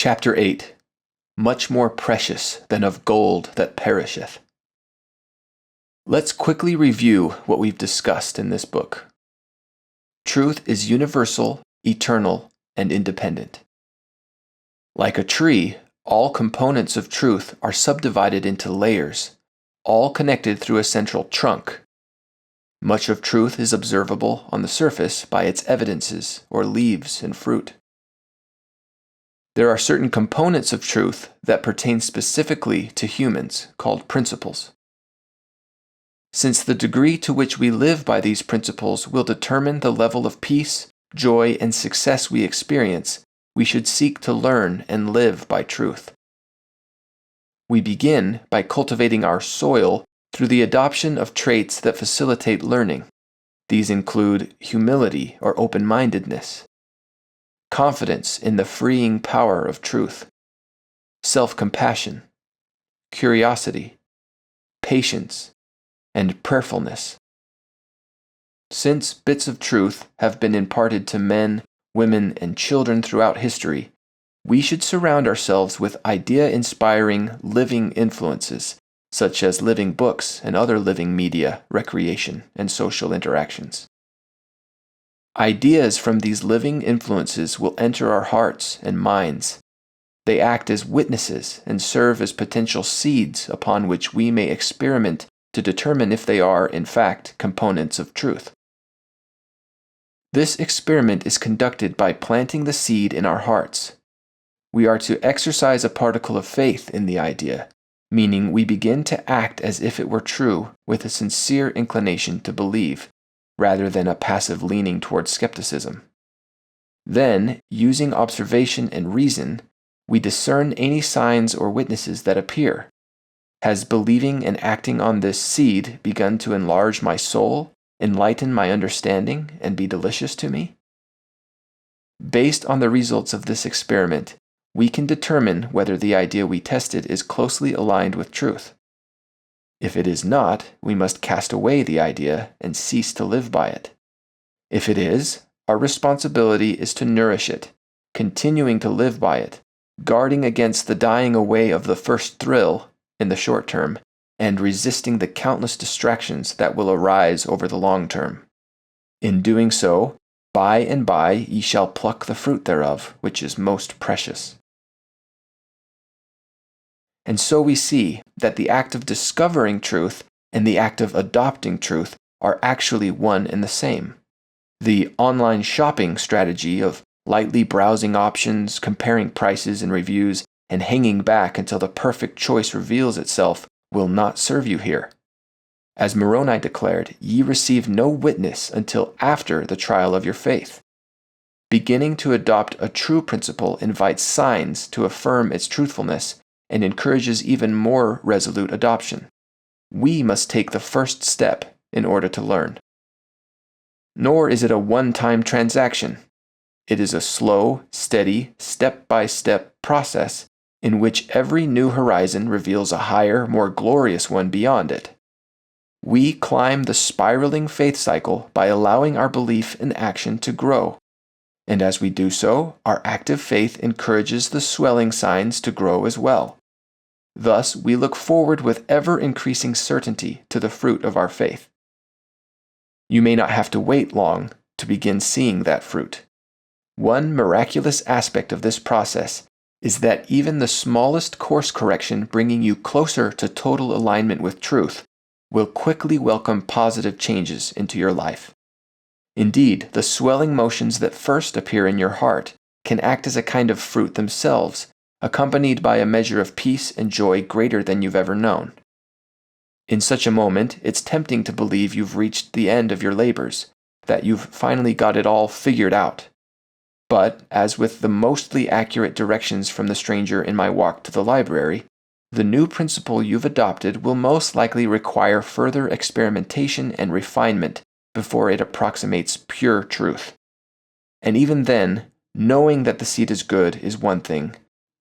Chapter 8. Much more precious than of gold that perisheth. Let's quickly review what we've discussed in this book. Truth is universal, eternal, and independent. Like a tree, all components of truth are subdivided into layers, all connected through a central trunk. Much of truth is observable on the surface by its evidences or leaves and fruit. There are certain components of truth that pertain specifically to humans, called principles. Since the degree to which we live by these principles will determine the level of peace, joy, and success we experience, we should seek to learn and live by truth. We begin by cultivating our soil through the adoption of traits that facilitate learning. These include humility or open-mindedness, confidence in the freeing power of truth, self-compassion, curiosity, patience, and prayerfulness. Since bits of truth have been imparted to men, women, and children throughout history, we should surround ourselves with idea-inspiring, living influences, such as living books and other living media, recreation, and social interactions. Ideas from these living influences will enter our hearts and minds. They act as witnesses and serve as potential seeds upon which we may experiment to determine if they are, in fact, components of truth. This experiment is conducted by planting the seed in our hearts. We are to exercise a particle of faith in the idea, meaning we begin to act as if it were true with a sincere inclination to believe, rather than a passive leaning towards skepticism. Then, using observation and reason, we discern any signs or witnesses that appear. Has believing and acting on this seed begun to enlarge my soul, enlighten my understanding, and be delicious to me? Based on the results of this experiment, we can determine whether the idea we tested is closely aligned with truth. If it is not, we must cast away the idea and cease to live by it. If it is, our responsibility is to nourish it, continuing to live by it, guarding against the dying away of the first thrill in the short term, and resisting the countless distractions that will arise over the long term. In doing so, by and by ye shall pluck the fruit thereof, which is most precious. And so we see that the act of discovering truth and the act of adopting truth are actually one and the same. The online shopping strategy of lightly browsing options, comparing prices and reviews, and hanging back until the perfect choice reveals itself will not serve you here. As Moroni declared, ye receive no witness until after the trial of your faith. Beginning to adopt a true principle invites signs to affirm its truthfulness and encourages even more resolute adoption. We must take the first step in order to learn. Nor is it a one-time transaction. It is a slow, steady, step-by-step process in which every new horizon reveals a higher, more glorious one beyond it. We climb the spiraling faith cycle by allowing our belief and action to grow. And as we do so, our active faith encourages the swelling signs to grow as well. Thus, we look forward with ever-increasing certainty to the fruit of our faith. You may not have to wait long to begin seeing that fruit. One miraculous aspect of this process is that even the smallest course correction bringing you closer to total alignment with truth will quickly welcome positive changes into your life. Indeed, the swelling motions that first appear in your heart can act as a kind of fruit themselves, accompanied by a measure of peace and joy greater than you've ever known. In such a moment, it's tempting to believe you've reached the end of your labors, that you've finally got it all figured out. But, as with the mostly accurate directions from the stranger in my walk to the library, the new principle you've adopted will most likely require further experimentation and refinement before it approximates pure truth. And even then, knowing that the seed is good is one thing.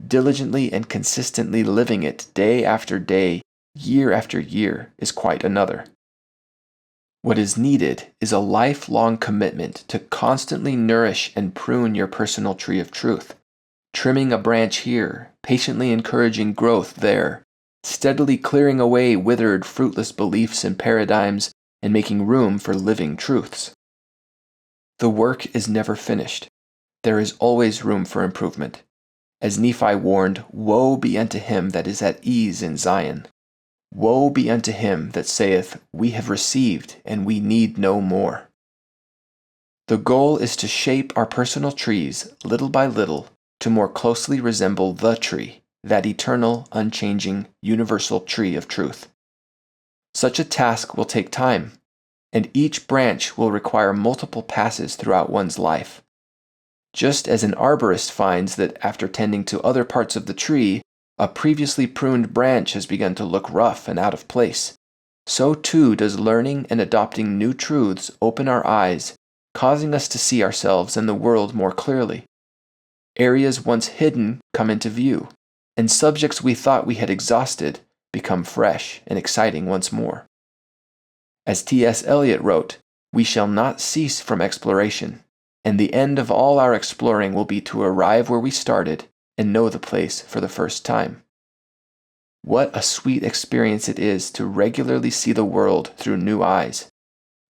Diligently and consistently living it day after day, year after year, is quite another. What is needed is a lifelong commitment to constantly nourish and prune your personal tree of truth, trimming a branch here, patiently encouraging growth there, steadily clearing away withered, fruitless beliefs and paradigms, and making room for living truths. The work is never finished. There is always room for improvement. As Nephi warned, "Woe be unto him that is at ease in Zion. Woe be unto him that saith, We have received, and we need no more." The goal is to shape our personal trees, little by little, to more closely resemble the tree, that eternal, unchanging, universal tree of truth. Such a task will take time, and each branch will require multiple passes throughout one's life. Just as an arborist finds that after tending to other parts of the tree, a previously pruned branch has begun to look rough and out of place, so too does learning and adopting new truths open our eyes, causing us to see ourselves and the world more clearly. Areas once hidden come into view, and subjects we thought we had exhausted become fresh and exciting once more. As T.S. Eliot wrote, "We shall not cease from exploration, and the end of all our exploring will be to arrive where we started and know the place for the first time." What a sweet experience it is to regularly see the world through new eyes.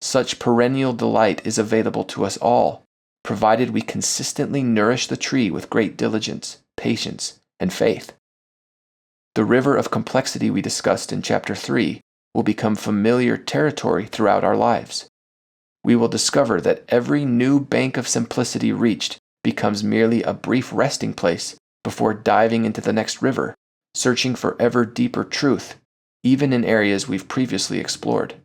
Such perennial delight is available to us all, provided we consistently nourish the tree with great diligence, patience, and faith. The river of complexity we discussed in Chapter 3 will become familiar territory throughout our lives. We will discover that every new bank of simplicity reached becomes merely a brief resting place before diving into the next river, searching for ever deeper truth, even in areas we've previously explored.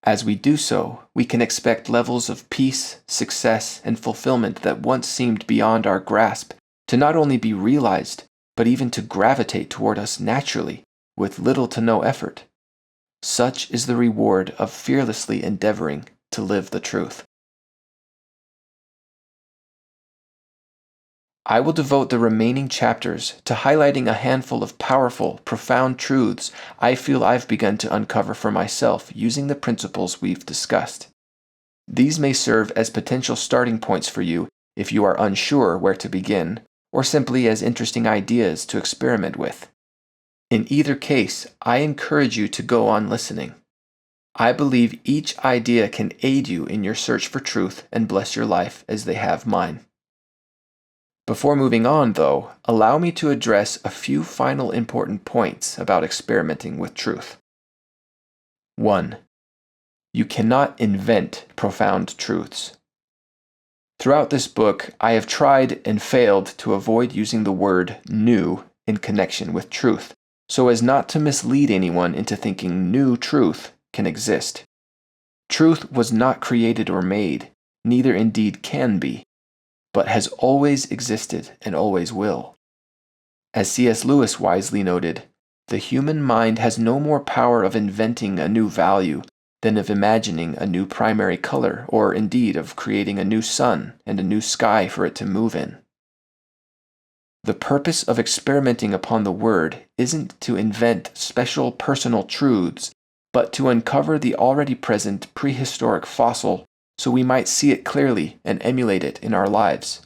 As we do so, we can expect levels of peace, success, and fulfillment that once seemed beyond our grasp to not only be realized, but even to gravitate toward us naturally, with little to no effort. Such is the reward of fearlessly endeavoring to live the truth. I will devote the remaining chapters to highlighting a handful of powerful, profound truths I feel I've begun to uncover for myself using the principles we've discussed. These may serve as potential starting points for you if you are unsure where to begin, or simply as interesting ideas to experiment with. In either case, I encourage you to go on listening. I believe each idea can aid you in your search for truth and bless your life as they have mine. Before moving on, though, allow me to address a few final important points about experimenting with truth. 1. You cannot invent profound truths. Throughout this book, I have tried and failed to avoid using the word new in connection with truth, so as not to mislead anyone into thinking new truth can exist. Truth was not created or made, neither indeed can be, but has always existed and always will. As C.S. Lewis wisely noted, the human mind has no more power of inventing a new value than of imagining a new primary color, or indeed of creating a new sun and a new sky for it to move in. The purpose of experimenting upon the Word isn't to invent special personal truths, but to uncover the already present prehistoric fossil so we might see it clearly and emulate it in our lives.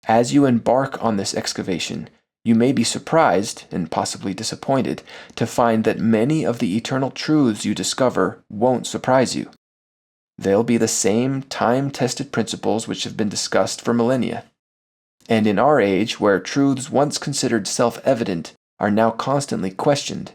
As you embark on this excavation, you may be surprised, and possibly disappointed, to find that many of the eternal truths you discover won't surprise you. They'll be the same time-tested principles which have been discussed for millennia. And in our age, where truths once considered self-evident are now constantly questioned,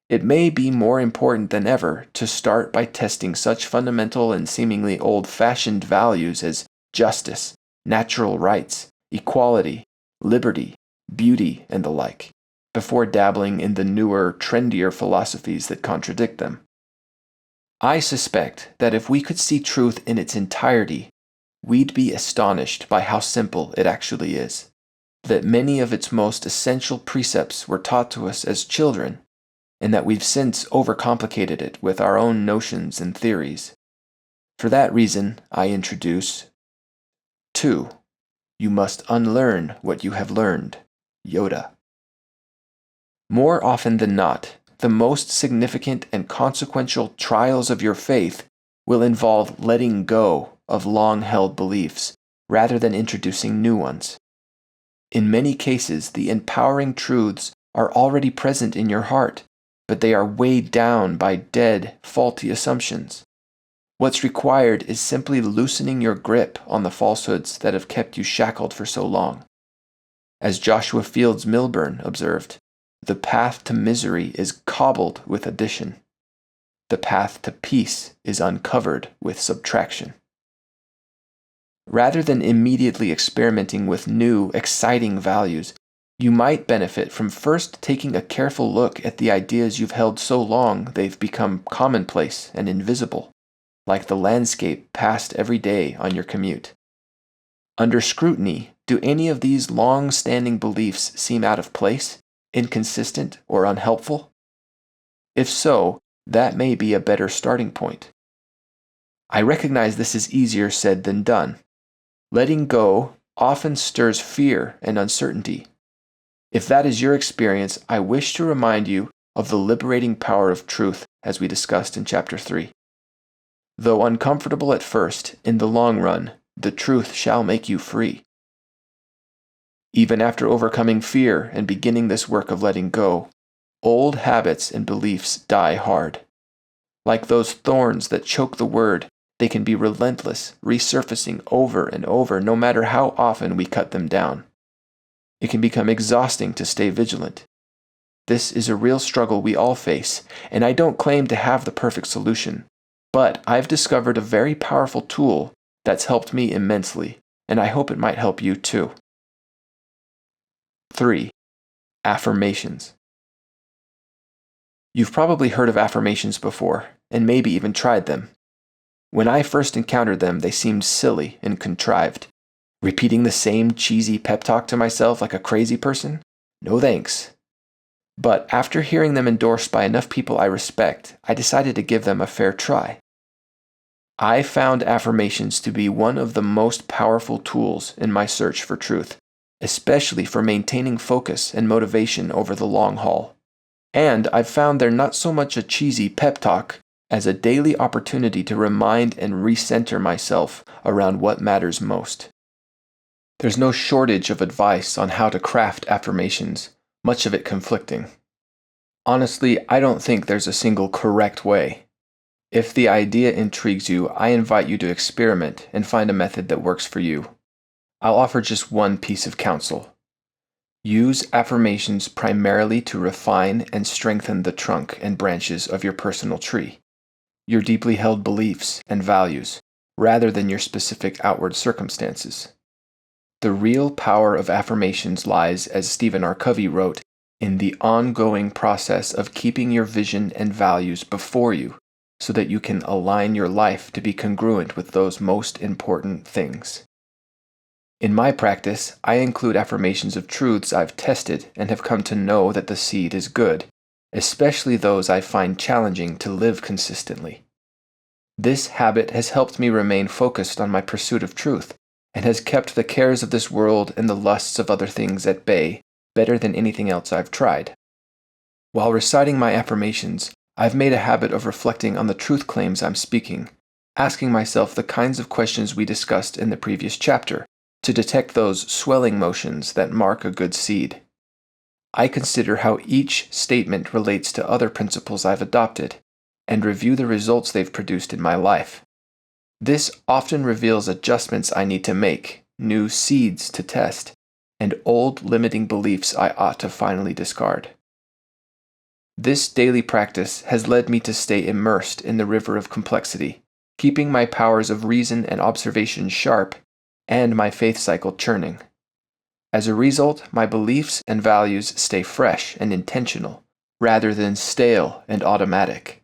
it may be more important than ever to start by testing such fundamental and seemingly old-fashioned values as justice, natural rights, equality, liberty, beauty, and the like, before dabbling in the newer, trendier philosophies that contradict them. I suspect that if we could see truth in its entirety, we'd be astonished by how simple it actually is, that many of its most essential precepts were taught to us as children, and that we've since overcomplicated it with our own notions and theories. For that reason, I introduce 2. You must unlearn what you have learned. Yoda. More often than not, the most significant and consequential trials of your faith will involve letting go of long-held beliefs rather than introducing new ones. In many cases, the empowering truths are already present in your heart, but they are weighed down by dead, faulty assumptions. What's required is simply loosening your grip on the falsehoods that have kept you shackled for so long. As Joshua Fields Milburn observed, the path to misery is cobbled with addition. The path to peace is uncovered with subtraction. Rather than immediately experimenting with new, exciting values, you might benefit from first taking a careful look at the ideas you've held so long they've become commonplace and invisible, like the landscape passed every day on your commute. Under scrutiny, do any of these long-standing beliefs seem out of place, inconsistent, or unhelpful? If so, that may be a better starting point. I recognize this is easier said than done. Letting go often stirs fear and uncertainty. If that is your experience, I wish to remind you of the liberating power of truth as we discussed in Chapter 3. Though uncomfortable at first, in the long run, the truth shall make you free. Even after overcoming fear and beginning this work of letting go, old habits and beliefs die hard. Like those thorns that choke the word, they can be relentless, resurfacing over and over no matter how often we cut them down. It can become exhausting to stay vigilant. This is a real struggle we all face, and I don't claim to have the perfect solution, but I've discovered a very powerful tool that's helped me immensely, and I hope it might help you too. 3. Affirmations. You've probably heard of affirmations before, and maybe even tried them. When I first encountered them, they seemed silly and contrived. Repeating the same cheesy pep talk to myself like a crazy person? No thanks. But after hearing them endorsed by enough people I respect, I decided to give them a fair try. I found affirmations to be one of the most powerful tools in my search for truth, especially for maintaining focus and motivation over the long haul. And I've found they're not so much a cheesy pep talk as a daily opportunity to remind and recenter myself around what matters most. There's no shortage of advice on how to craft affirmations, much of it conflicting. Honestly, I don't think there's a single correct way. If the idea intrigues you, I invite you to experiment and find a method that works for you. I'll offer just one piece of counsel. Use affirmations primarily to refine and strengthen the trunk and branches of your personal tree, your deeply held beliefs and values, rather than your specific outward circumstances. The real power of affirmations lies, as Stephen R. Covey wrote, in the ongoing process of keeping your vision and values before you so that you can align your life to be congruent with those most important things. In my practice, I include affirmations of truths I've tested and have come to know that the seed is good, especially those I find challenging to live consistently. This habit has helped me remain focused on my pursuit of truth, and has kept the cares of this world and the lusts of other things at bay better than anything else I've tried. While reciting my affirmations, I've made a habit of reflecting on the truth claims I'm speaking, asking myself the kinds of questions we discussed in the previous chapter, to detect those swelling motions that mark a good seed. I consider how each statement relates to other principles I've adopted, and review the results they've produced in my life. This often reveals adjustments I need to make, new seeds to test, and old limiting beliefs I ought to finally discard. This daily practice has led me to stay immersed in the river of complexity, keeping my powers of reason and observation sharp, and my faith cycle churning. As a result, my beliefs and values stay fresh and intentional, rather than stale and automatic.